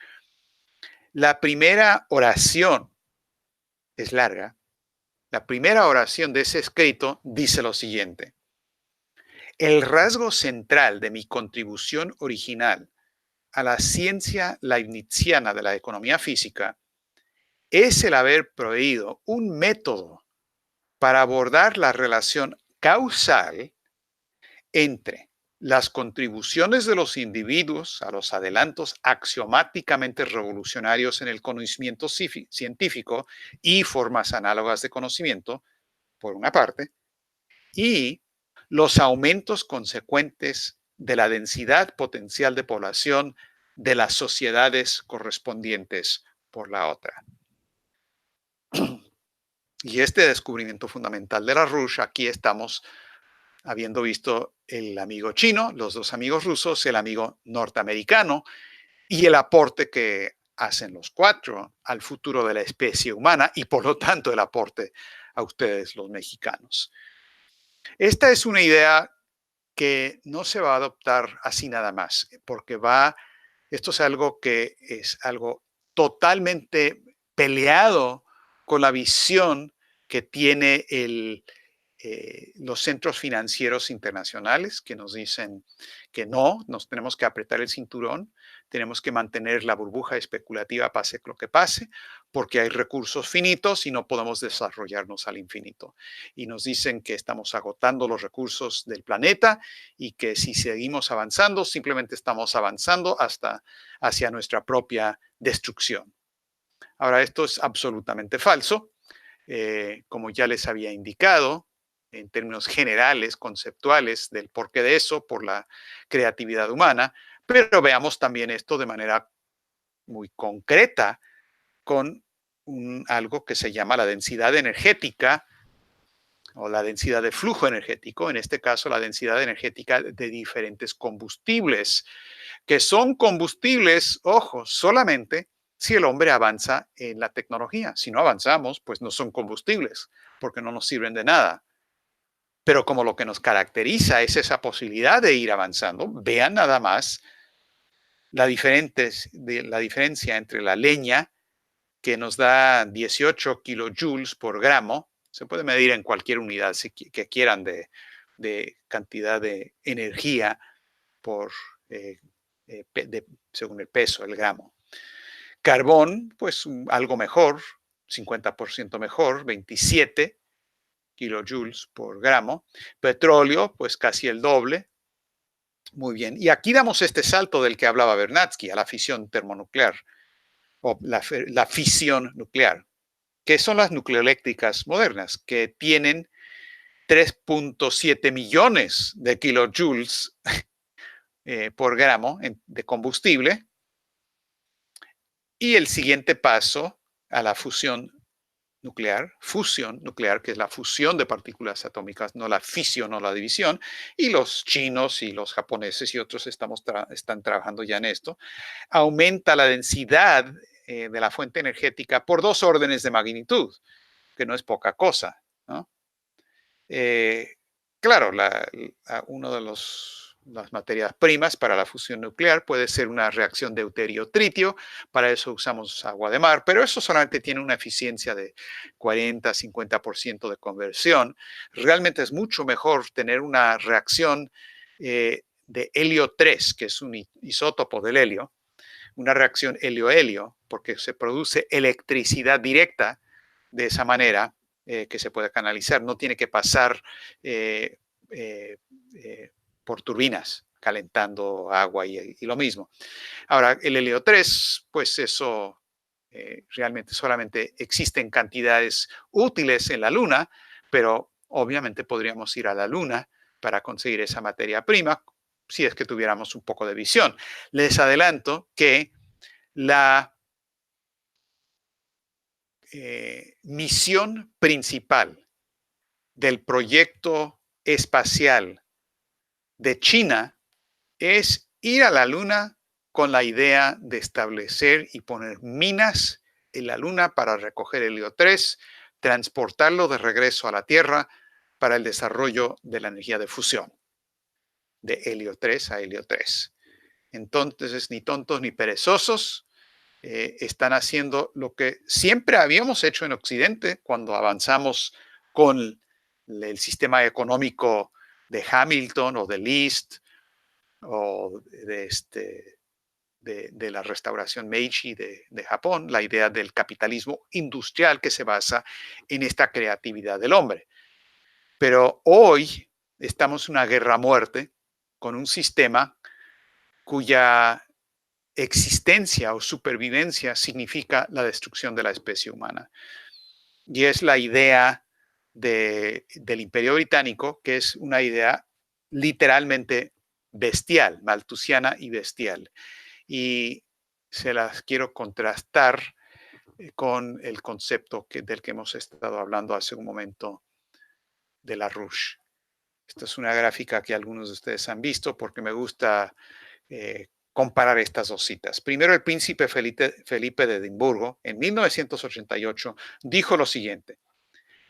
la primera oración es larga. La primera oración de ese escrito dice lo siguiente: el rasgo central de mi contribución original a la ciencia leibniziana de la economía física es el haber proveído un método para abordar la relación causal entre las contribuciones de los individuos a los adelantos axiomáticamente revolucionarios en el conocimiento científico y formas análogas de conocimiento, por una parte, y los aumentos consecuentes de la densidad potencial de población de las sociedades correspondientes por la otra. Y este descubrimiento fundamental de la Rush, aquí estamos habiendo visto el amigo chino, los dos amigos rusos, el amigo norteamericano y el aporte que hacen los cuatro al futuro de la especie humana y por lo tanto el aporte a ustedes los mexicanos. Esta es una idea que no se va a adoptar así nada más, porque esto es algo totalmente peleado con la visión que tiene los centros financieros internacionales, que nos dicen que no, nos tenemos que apretar el cinturón, tenemos que mantener la burbuja especulativa pase lo que pase, porque hay recursos finitos y no podemos desarrollarnos al infinito. Y nos dicen que estamos agotando los recursos del planeta y que si seguimos avanzando, simplemente estamos avanzando hasta hacia nuestra propia destrucción. Ahora, esto es absolutamente falso. Como ya les había indicado, en términos generales, conceptuales, del porqué de eso, por la creatividad humana, pero veamos también esto de manera muy concreta con algo que se llama la densidad energética o la densidad de flujo energético, en este caso la densidad energética de diferentes combustibles, que son combustibles, ojo, solamente si el hombre avanza en la tecnología. Si no avanzamos, pues no son combustibles, porque no nos sirven de nada. Pero como lo que nos caracteriza es esa posibilidad de ir avanzando, vean nada más la diferencia entre la leña, que nos da 18 kilojoules por gramo, se puede medir en cualquier unidad que quieran de cantidad de energía por, eh, según el peso, el gramo. Carbón, pues algo mejor, 50% mejor, 27 kilojoules por gramo. Petróleo, pues casi el doble. Muy bien. Y aquí damos este salto del que hablaba Bernatsky a la fisión termonuclear o la fisión nuclear, que son las nucleoeléctricas modernas, que tienen 3.7 millones de kilojoules por gramo de combustible. Y el siguiente paso a la fusión nuclear, que es la fusión de partículas atómicas, no la fisión o la división, y los chinos y los japoneses y otros están trabajando ya en esto, aumenta la densidad de la fuente energética por 2 órdenes de magnitud, que no es poca cosa, ¿no? Eh, claro, uno de las materias primas para la fusión nuclear puede ser una reacción deuterio-tritio, para eso usamos agua de mar, pero eso solamente tiene una eficiencia de 40-50% de conversión. Realmente es mucho mejor tener una reacción de helio 3, que es un isótopo del helio, una reacción helio-helio, porque se produce electricidad directa de esa manera que se puede canalizar. No tiene que pasar eh, eh, eh, por turbinas calentando agua y lo mismo. Ahora, el helio 3, pues eso realmente solamente existe en cantidades útiles en la Luna, pero obviamente podríamos ir a la Luna para conseguir esa materia prima si es que tuviéramos un poco de visión. Les adelanto que la misión principal del proyecto espacial de China es ir a la Luna con la idea de establecer y poner minas en la Luna para recoger helio 3, transportarlo de regreso a la Tierra para el desarrollo de la energía de fusión, de helio 3 a helio 3. Entonces, ni tontos ni perezosos, están haciendo lo que siempre habíamos hecho en Occidente cuando avanzamos con el sistema económico de Hamilton o de Liszt o de la restauración Meiji de Japón, la idea del capitalismo industrial que se basa en esta creatividad del hombre. Pero hoy estamos en una guerra a muerte con un sistema cuya existencia o supervivencia significa la destrucción de la especie humana. Y es la idea del Imperio Británico, que es una idea literalmente bestial, malthusiana y bestial. Y se las quiero contrastar con el concepto del que hemos estado hablando hace un momento de la Rouge. Esta es una gráfica que algunos de ustedes han visto porque me gusta comparar estas dos citas. Primero, el príncipe Felipe de Edimburgo, en 1988, dijo lo siguiente: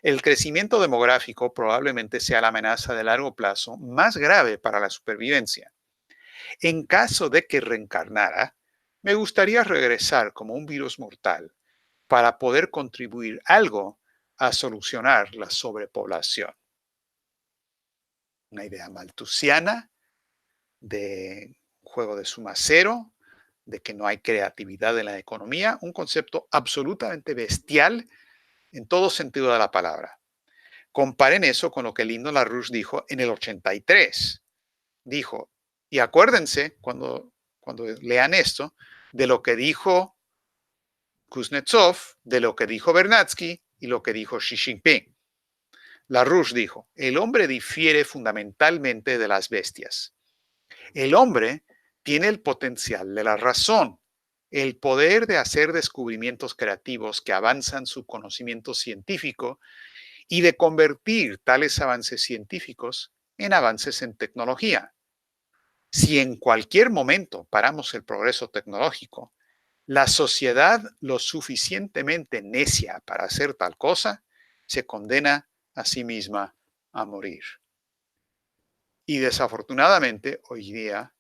el crecimiento demográfico probablemente sea la amenaza de largo plazo más grave para la supervivencia. En caso de que reencarnara, me gustaría regresar como un virus mortal para poder contribuir algo a solucionar la sobrepoblación. Una idea malthusiana de juego de suma cero, de que no hay creatividad en la economía, un concepto absolutamente bestial en todo sentido de la palabra. Comparen eso con lo que Lyndon LaRouche dijo en el 83. Dijo, y acuérdense cuando lean esto, de lo que dijo Kuznetsov, de lo que dijo Bernatsky y lo que dijo Xi Jinping. LaRouche dijo, el hombre difiere fundamentalmente de las bestias. El hombre tiene el potencial de la razón, el poder de hacer descubrimientos creativos que avanzan su conocimiento científico y de convertir tales avances científicos en avances en tecnología. Si en cualquier momento paramos el progreso tecnológico, la sociedad lo suficientemente necia para hacer tal cosa se condena a sí misma a morir. Y desafortunadamente, hoy día,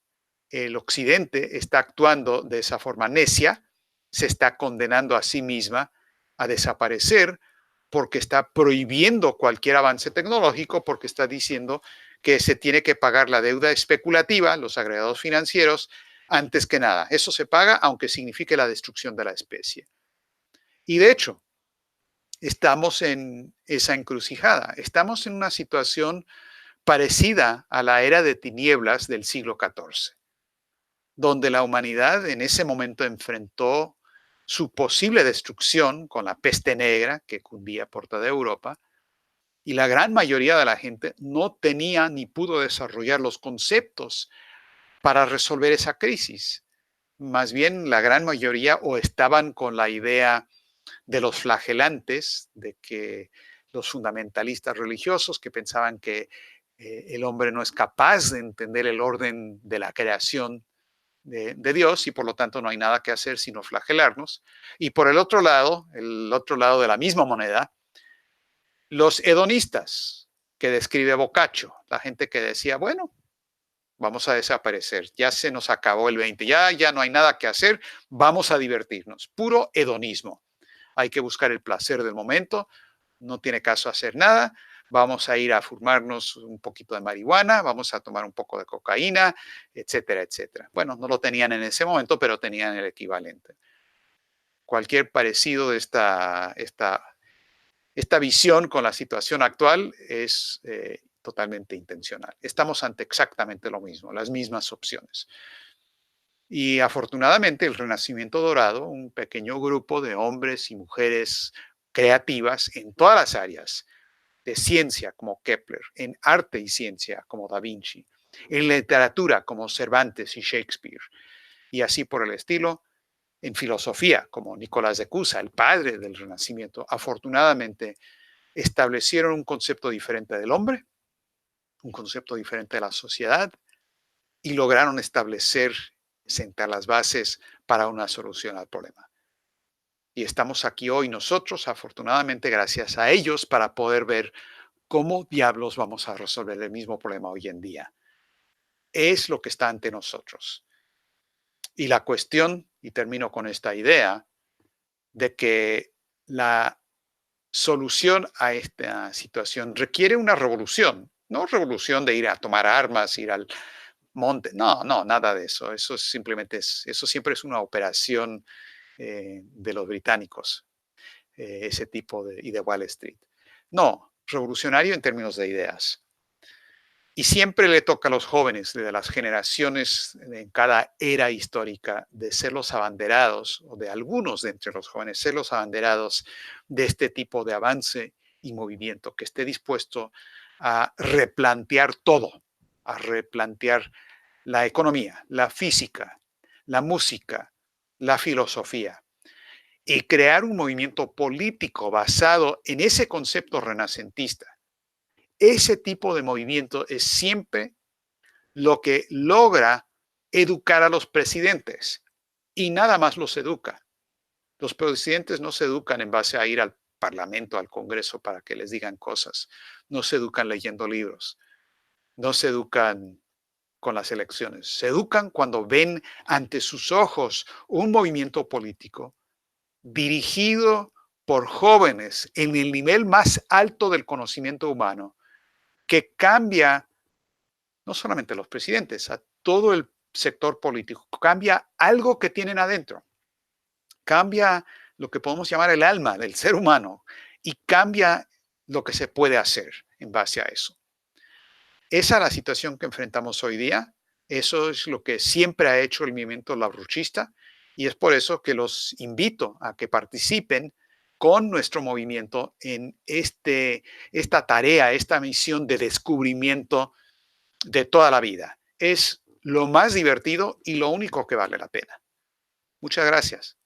el Occidente está actuando de esa forma necia, se está condenando a sí misma a desaparecer porque está prohibiendo cualquier avance tecnológico, porque está diciendo que se tiene que pagar la deuda especulativa, los agregados financieros, antes que nada. Eso se paga aunque signifique la destrucción de la especie. Y de hecho, estamos en esa encrucijada. Estamos en una situación parecida a la era de tinieblas del siglo XIV, donde la humanidad en ese momento enfrentó su posible destrucción con la peste negra que cundía por toda Europa, y la gran mayoría de la gente no tenía ni pudo desarrollar los conceptos para resolver esa crisis. Más bien, la gran mayoría o estaban con la idea de los flagelantes, de que los fundamentalistas religiosos que pensaban que el hombre no es capaz de entender el orden de la creación de Dios y por lo tanto no hay nada que hacer sino flagelarnos. Y por el otro lado de la misma moneda, los hedonistas que describe Boccaccio, la gente que decía, bueno, vamos a desaparecer, ya se nos acabó el 20, ya no hay nada que hacer, vamos a divertirnos, puro hedonismo. Hay que buscar el placer del momento, no tiene caso hacer nada, vamos a ir a fumarnos un poquito de marihuana, vamos a tomar un poco de cocaína, etcétera, etcétera. Bueno, no lo tenían en ese momento, pero tenían el equivalente. Cualquier parecido de esta visión con la situación actual es totalmente intencional. Estamos ante exactamente lo mismo, las mismas opciones. Y afortunadamente el Renacimiento Dorado, un pequeño grupo de hombres y mujeres creativas en todas las áreas, de ciencia como Kepler, en arte y ciencia como Da Vinci, en literatura como Cervantes y Shakespeare, y así por el estilo, en filosofía como Nicolás de Cusa, el padre del Renacimiento, afortunadamente establecieron un concepto diferente del hombre, un concepto diferente de la sociedad, y lograron establecer, sentar las bases para una solución al problema. Y estamos aquí hoy nosotros, afortunadamente, gracias a ellos, para poder ver cómo diablos vamos a resolver el mismo problema hoy en día. Es lo que está ante nosotros. Y la cuestión, y termino con esta idea, de que la solución a esta situación requiere una revolución, no revolución de ir a tomar armas, ir al monte, no, nada de eso. Eso simplemente eso siempre es una operación de los británicos, ese tipo y de Wall Street. No, revolucionario en términos de ideas. Y siempre le toca a los jóvenes de las generaciones en cada era histórica de ser los abanderados, o de algunos de entre los jóvenes, ser los abanderados de este tipo de avance y movimiento, que esté dispuesto a replantear todo, a replantear la economía, la física, la música, la filosofía. y crear un movimiento político basado en ese concepto renacentista. Ese tipo de movimiento es siempre lo que logra educar a los presidentes y nada más los educa. Los presidentes no se educan en base a ir al Parlamento, al Congreso para que les digan cosas. No se educan leyendo libros. No se educan con las elecciones. Se educan cuando ven ante sus ojos un movimiento político dirigido por jóvenes en el nivel más alto del conocimiento humano que cambia no solamente a los presidentes, a todo el sector político, cambia algo que tienen adentro, cambia lo que podemos llamar el alma del ser humano y cambia lo que se puede hacer en base a eso. Esa es la situación que enfrentamos hoy día. Eso es lo que siempre ha hecho el movimiento labruchista y es por eso que los invito a que participen con nuestro movimiento en esta tarea, esta misión de descubrimiento de toda la vida. Es lo más divertido y lo único que vale la pena. Muchas gracias.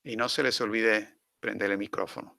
Y no se les olvide prender el micrófono.